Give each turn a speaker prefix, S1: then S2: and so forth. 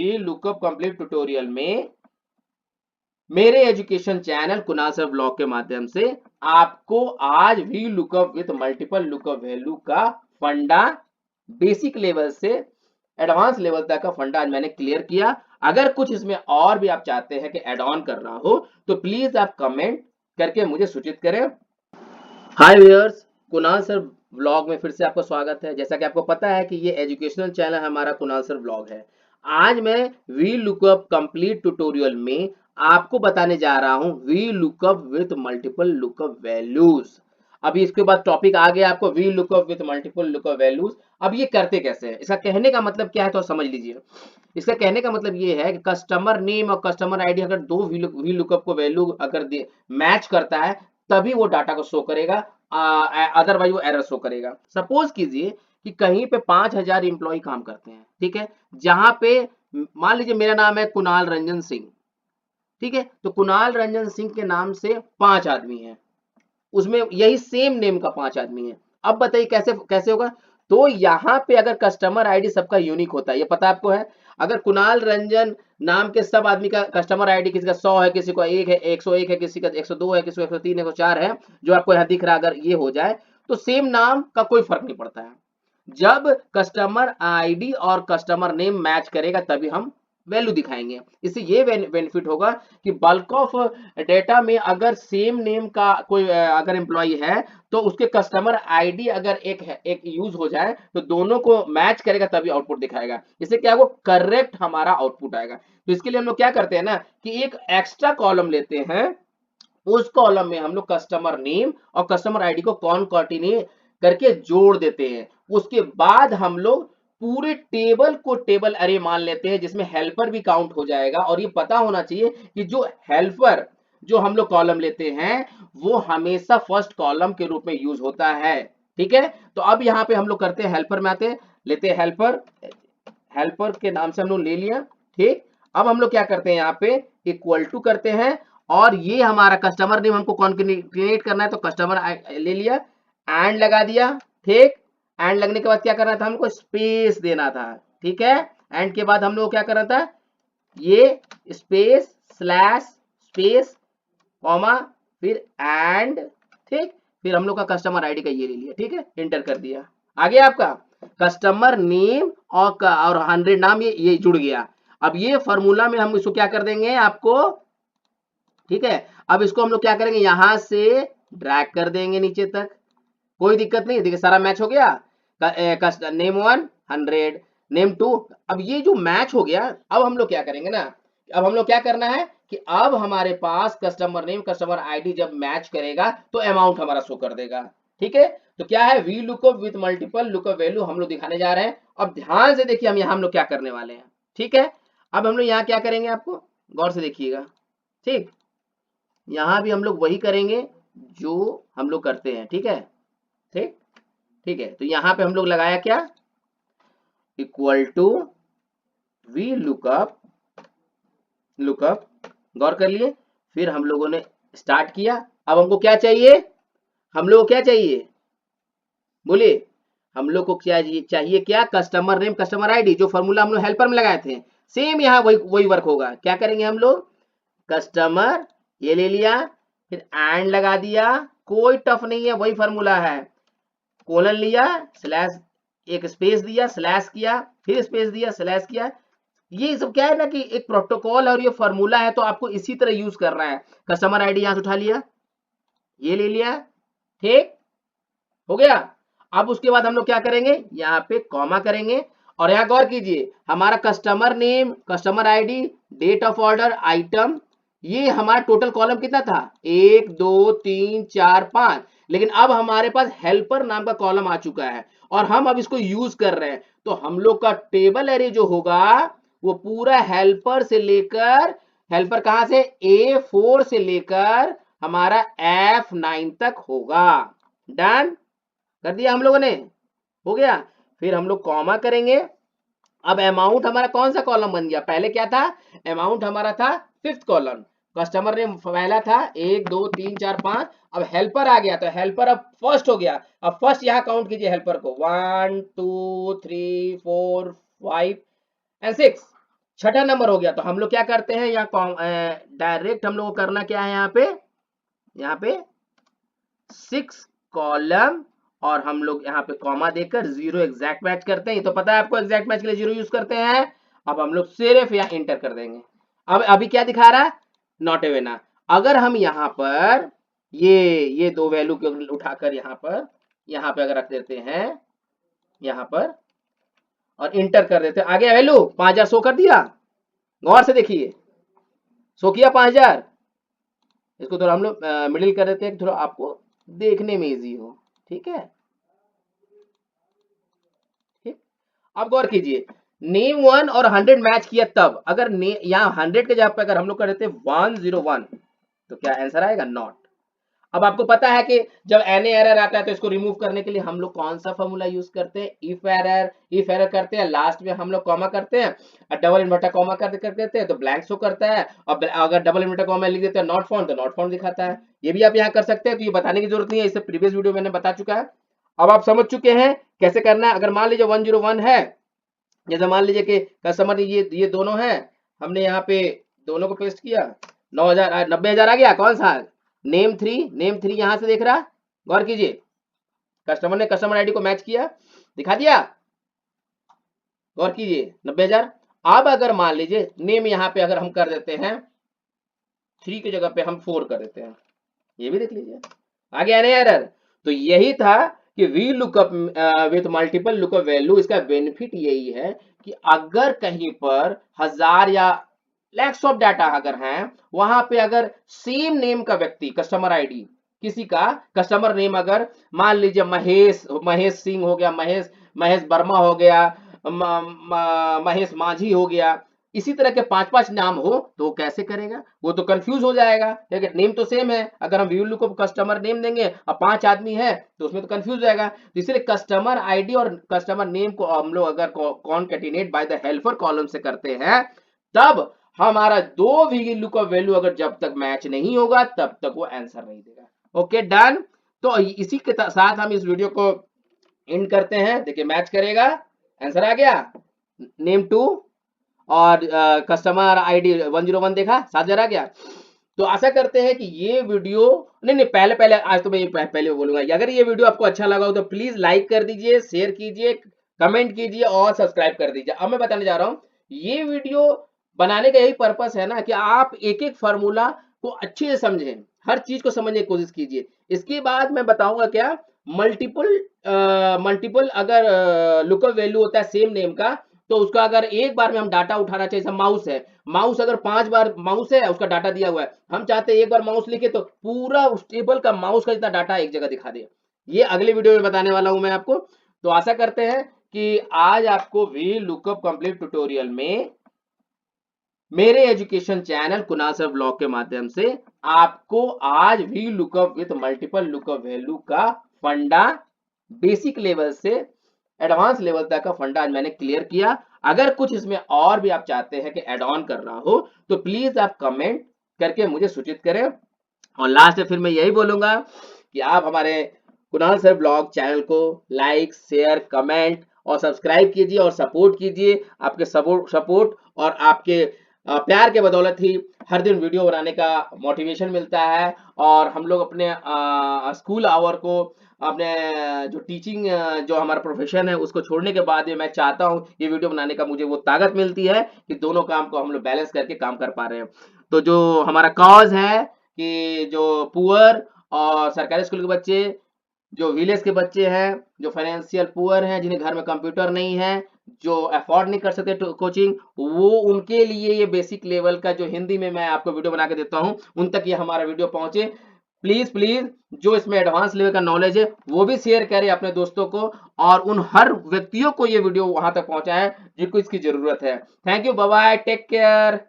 S1: V lookup complete tutorial में मेरे education channel Kunal sir blog के माध्यम से आपको आज V lookup with multiple lookup value का फंडा बेसिक लेवल से एडवांस लेवल तक का फंडा आज मैंने क्लियर किया। अगर कुछ इसमें और भी आप चाहते हैं कि ऐड ऑन करना हो तो प्लीज आप कमेंट करके मुझे सूचित करें। हाय व्यूअर्स, कुणाल सर ब्लॉग में फिर से आपका स्वागत है। जैसा कि आपको पता है कि ये एजुकेशनल चैनल हमारा कुणाल सर ब्लॉग है। आज मैं वी लुकअप कंप्लीट ट्यूटोरियल में आपको बताने जा रहा हूं V lookup with multiple lookup values. अभी इसके बाद टॉपिक आ गया आपको V lookup with multiple lookup values. अब ये करते कैसे हैं, इसका कहने का मतलब क्या है तो समझ लीजिए। इसका कहने का मतलब ये है कि कस्टमर नेम और कस्टमर आईडी अगर दो वी लुकअप को वैल्यू अगर मैच करता है तभी वो डाटा को शो करेगा, अदरवाइज वो एरर शो करेगा। सपोज कीजिए कि कहीं पे 5,000 इंप्लॉय काम करते हैं, ठीक है। जहां पे मान लीजिए मेरा नाम है कुणाल रंजन सिंह, ठीक है। तो कुणाल रंजन सिंह के नाम से 5 आदमी हैं, उसमें यही सेम नेम का 5 आदमी है। अब बताइए कैसे कैसे होगा। तो यहाँ पे अगर कस्टमर आईडी सबका यूनिक होता है, ये पता आपको है। अगर कुणाल रंजन नाम के सब आदमी का कस्टमर आईडी किसी का 100 है, किसी को 1 है, 101 है, किसी का 102 है, किसी को 103 है, 104 है, जो आपको यहाँ दिख रहा है, अगर ये हो जाए तो सेम नाम का कोई फर्क नहीं पड़ता है। जब कस्टमर आईडी और कस्टमर नेम मैच करेगा तभी हम वैल्यू दिखाएंगे। इससे ये बेनिफिट होगा कि बल्क ऑफ डेटा में अगर सेम नेम का कोई अगर एम्प्लॉय है तो उसके कस्टमर आईडी अगर एक यूज हो जाए तो दोनों को मैच करेगा तभी आउटपुट दिखाएगा। इससे क्या वो करेक्ट हमारा आउटपुट आएगा। तो इसके लिए हम लोग क्या करते हैं ना कि एक एक्स्ट्रा कॉलम लेते हैं, उस कॉलम में हम लोग कस्टमर नेम और कस्टमर आईडी को कॉनकैटिनेट करके जोड़ देते हैं। उसके बाद हम लोग पूरे टेबल को टेबल अरे मान लेते हैं जिसमें हेल्पर भी काउंट हो जाएगा। और ये पता होना चाहिए कि जो हेल्पर जो हम लोग कॉलम लेते हैं वो हमेशा फर्स्ट कॉलम के रूप में यूज होता है, ठीक है। तो अब यहाँ पे हम लोग करते हैं हेल्पर में आते हैं, लेते हैं हेल्पर, हेल्पर के नाम से हम लोग ले लिया, ठीक। अब हम लोग क्या करते हैं यहाँ पे इक्वल टू करते हैं और ये हमारा कस्टमर नेम हमको कॉन्केटिनेट करना है तो कस्टमर ले लिया, एंड लगा दिया, ठीक। एंड लगने के बाद क्या करना था हमको स्पेस देना था, ठीक है। एंड के बाद हम लोग क्या करना था ये स्पेस स्लैश स्पेस कॉमा फिर एंड, ठीक। फिर हम लोग का कस्टमर आईडी का ये ले लिया, ठीक है, एंटर कर दिया। आ गया आपका कस्टमर नेम और 100 नाम, ये जुड़ गया। अब ये फॉर्मूला में हम इसको क्या कर देंगे आपको, ठीक है। अब इसको हम लोग क्या करेंगे यहां से ड्रैग कर देंगे नीचे तक, कोई दिक्कत नहीं। देखिए सारा मैच हो गया। Name 1 100, name 2। अब ये जो मैच हो गया, अब हम लोग क्या करेंगे ना, अब हम लोग क्या करना है कि अब हमारे पास कस्टमर नेम कस्टमर आईडी जब मैच करेगा तो अमाउंट हमारा शो कर देगा, ठीक है। तो क्या है V lookup with multiple lookup value हम लोग दिखाने जा रहे हैं। अब ध्यान से देखिए हम यहाँ हम लोग क्या करने वाले हैं, ठीक है। अब हम लोग यहाँ क्या करेंगे आपको गौर से देखिएगा, ठीक। यहाँ भी हम लोग वही करेंगे जो हम लोग करते हैं, ठीक है, ठीक। ठीक है, तो यहां पे हम लोग लगाया क्या equal to V lookup, lookup गौर कर लिए। फिर हम लोगों ने स्टार्ट किया। अब हमको क्या चाहिए, हम लोग को क्या चाहिए बोलिए, हम लोग को क्या चाहिए क्या कस्टमर नेम कस्टमर आईडी, जो फॉर्मूला हम लोग हेल्पर में लगाए थे सेम यहाँ वही वही वर्क होगा। क्या करेंगे हम लोग कस्टमर ये ले लिया, फिर एंड लगा दिया, कोई टफ नहीं है, वही फॉर्मूला है। कोलन लिया, स्लैश एक स्पेस दिया, स्लैश किया, फिर स्पेस दिया, स्लैश किया। ये सब क्या है ना कि एक प्रोटोकॉल और ये फॉर्मूला है तो आपको इसी तरह यूज करना है। कस्टमर आईडी यहां से उठा लिया, ये ले लिया, ठीक हो गया। अब उसके बाद हम लोग क्या करेंगे यहाँ पे कॉमा करेंगे और यहाँ गौर कीजिए हमारा customer name customer ID date of order item, ये हमारा टोटल कॉलम कितना था 1 2 3 4 5। लेकिन अब हमारे पास हेल्पर नाम का कॉलम आ चुका है और हम अब इसको यूज कर रहे हैं। तो हम लोग का टेबल एरे जो होगा वो पूरा हेल्पर से लेकर, हेल्पर कहां से A4 से लेकर हमारा F9 तक होगा। डन कर दिया हम लोगों ने, हो गया। फिर हम लोग कॉमा करेंगे। अब अमाउंट हमारा कौन सा कॉलम बन गया, पहले क्या था अमाउंट हमारा था फिफ्थ कॉलम, कस्टमर ने पहला था 1 2 3 4 5। अब हेल्पर आ गया तो हेल्पर अब फर्स्ट हो गया। अब फर्स्ट यहाँ काउंट कीजिए हेल्पर को 1 2 3 4 5 एंड 6, छठा नंबर हो गया। तो हम लोग क्या करते हैं, यहाँ डायरेक्ट हम लोग को करना क्या है, यहाँ पे 6 कॉलम और हम लोग यहाँ पे कॉमा देकर 0 एग्जैक्ट मैच करते हैं। ये तो पता है आपको, एग्जैक्ट मैच के लिए 0 यूज करते हैं। अब हम लोग सिर्फ यहाँ इंटर कर देंगे। अब अभी क्या दिखा रहा है, नॉट ए विनर। अगर हम यहाँ पर ये दो वैल्यू को उठाकर यहाँ पे अगर रख देते हैं यहाँ पर और इंटर कर देते हैं, आ गया वैल्यू 5000 शो कर दिया। गौर से देखिए, शो किया 5000। इसको थोड़ा हम लोग मिडिल कर देते हैं, थोड़ा आपको देखने में इजी हो। ठीक है, ठीक। अब गौर कीजिए, नेम 1 और 100 मैच किया तब, अगर यहाँ 100 के जगह पे अगर हम लोग कर देते 101, तो क्या आंसर आएगा, नॉट। अब आपको पता है कि जब एनी एरर आता है तो इसको रिमूव करने के लिए हम लोग कौन सा फॉर्मूला यूज करते हैं, इफ एरर करते हैं, लास्ट में हम लोग कॉमा करते हैं और डबल इन्वर्टर कॉमा कर देते हैं तो ब्लैंक शो करता है, और अगर डबल इन्वर्टर कॉमा लिख देते हैं नॉट फाउंड तो नॉट फाउंड दिखाता है। ये भी आप यहाँ कर सकते हैं, तो ये बताने की जरूरत नहीं है, इससे प्रीवियस वीडियो मैंने बता चुका है। अब आप समझ चुके हैं कैसे करना है। अगर मान लीजिए 101 है, जैसे मान लीजिए कि कस्टमर ये दोनों है, हमने यहाँ पे दोनों को पेस्ट किया, 9000 90,000 आ गया। कौन सा, नेम 3 यहां से देख रहा, गौर कीजिए, कस्टमर ने कस्टमर आईडी को मैच किया, दिखा दिया, गौर कीजिए 90,000। अब अगर मान लीजिए नेम यहाँ पे अगर हम कर देते हैं 3 की जगह पे हम 4 कर देते हैं, ये भी देख लीजिए, आ गया नहीं एरर। तो यही था कि V lookup with multiple lookup value, इसका बेनिफिट यही है कि अगर कहीं पर 1000 या लैक्स ऑफ डाटा अगर हैं, वहां पे अगर सेम नेम का व्यक्ति, कस्टमर आईडी किसी का, कस्टमर नेम अगर मान लीजिए महेश सिंह हो गया, महेश वर्मा हो गया, महेश माझी हो गया, इसी तरह के 5-5 नाम हो तो वो कैसे करेगा, वो तो कंफ्यूज हो जाएगा। लेकिन नेम तो सेम है, अगर हम व्यू लुक कस्टमर नेम देंगे और 5 आदमी है तो उसमें तो कंफ्यूज हो जाएगा। तो इसलिए कस्टमर आईडी और कस्टमर नेम को हम लोग अगर concatenate by the helper column से करते हैं, तब हमारा दो वी लुकअप वैल्यू अगर जब तक मैच नहीं होगा तब तक वो आंसर नहीं देगा। Okay, done. तो इसी के साथ हम इस वीडियो को एंड करते हैं। देखिए मैच करेगा, आंसर आ गया, नेम 2 और कस्टमर आईडी 101 देखा, 7000 आ गया। तो आशा करते हैं कि ये वीडियो, नहीं पहले आज तो मैं पहले बोलूंगा, अगर ये वीडियो आपको अच्छा लगा हो तो प्लीज लाइक कर दीजिए, शेयर कीजिए, कमेंट कीजिए और सब्सक्राइब कर दीजिए। अब मैं बताने जा रहा हूँ, ये वीडियो बनाने का यही पर्पस है ना कि आप एक एक फार्मूला को अच्छे से समझें, हर चीज को समझने की कोशिश कीजिए। इसके बाद मैं बताऊंगा क्या, मल्टीपल अगर लुकअप वैल्यू होता है सेम नेम का, तो उसका अगर एक बार में हम डाटा उठाना चाहिए, जैसे माउस अगर 5 बार माउस है, उसका डाटा दिया हुआ है, हम चाहते हैं एक बार माउस लिखे तो पूरा उस टेबल का माउस का जितना डाटा एक जगह दिखा दे। ये अगले वीडियो में बताने वाला हूं मैं आपको। तो आशा करते हैं कि आज आपको वी लुकअप कंप्लीट ट्यूटोरियल में मेरे education channel Kunal sir blog के माध्यम से आपको आज V lookup with multiple lookup value का फंडा, बेसिक लेवल से एडवांस लेवल तक का फंडा आज मैंने क्लियर किया। अगर कुछ इसमें और भी आप चाहते हैं कि एड ऑन करना हो तो प्लीज आप कमेंट करके मुझे सूचित करें। और लास्ट में फिर मैं यही बोलूंगा कि आप हमारे कुणाल सर ब्लॉग चैनल को लाइक, शेयर, कमेंट और सब्सक्राइब कीजिए और सपोर्ट कीजिए। आपके सपोर्ट और आपके प्यार के बदौलत ही हर दिन वीडियो बनाने का मोटिवेशन मिलता है। और हम लोग अपने स्कूल आवर को, अपने जो टीचिंग जो हमारा प्रोफेशन है उसको छोड़ने के बाद में मैं चाहता हूँ ये वीडियो बनाने का मुझे वो ताकत मिलती है कि दोनों काम को हम लोग बैलेंस करके काम कर पा रहे हैं। तो जो हमारा कॉज है कि जो पुअर और सरकारी स्कूल के बच्चे, जो विलेज के बच्चे हैं, जो फाइनेंशियल पुअर हैं, जिन्हें घर में कंप्यूटर नहीं है, जो अफोर्ड नहीं कर सकते कोचिंग, वो उनके लिए ये बेसिक लेवल का जो हिंदी में मैं आपको वीडियो बना के देता हूं, उन तक ये हमारा वीडियो पहुंचे। प्लीज प्लीज जो इसमें एडवांस लेवल का नॉलेज है वो भी शेयर करें अपने दोस्तों को, और उन हर व्यक्तियों को ये वीडियो वहां तक पहुंचाएं जिनको इसकी जरूरत है। Thank you, bye bye, take care.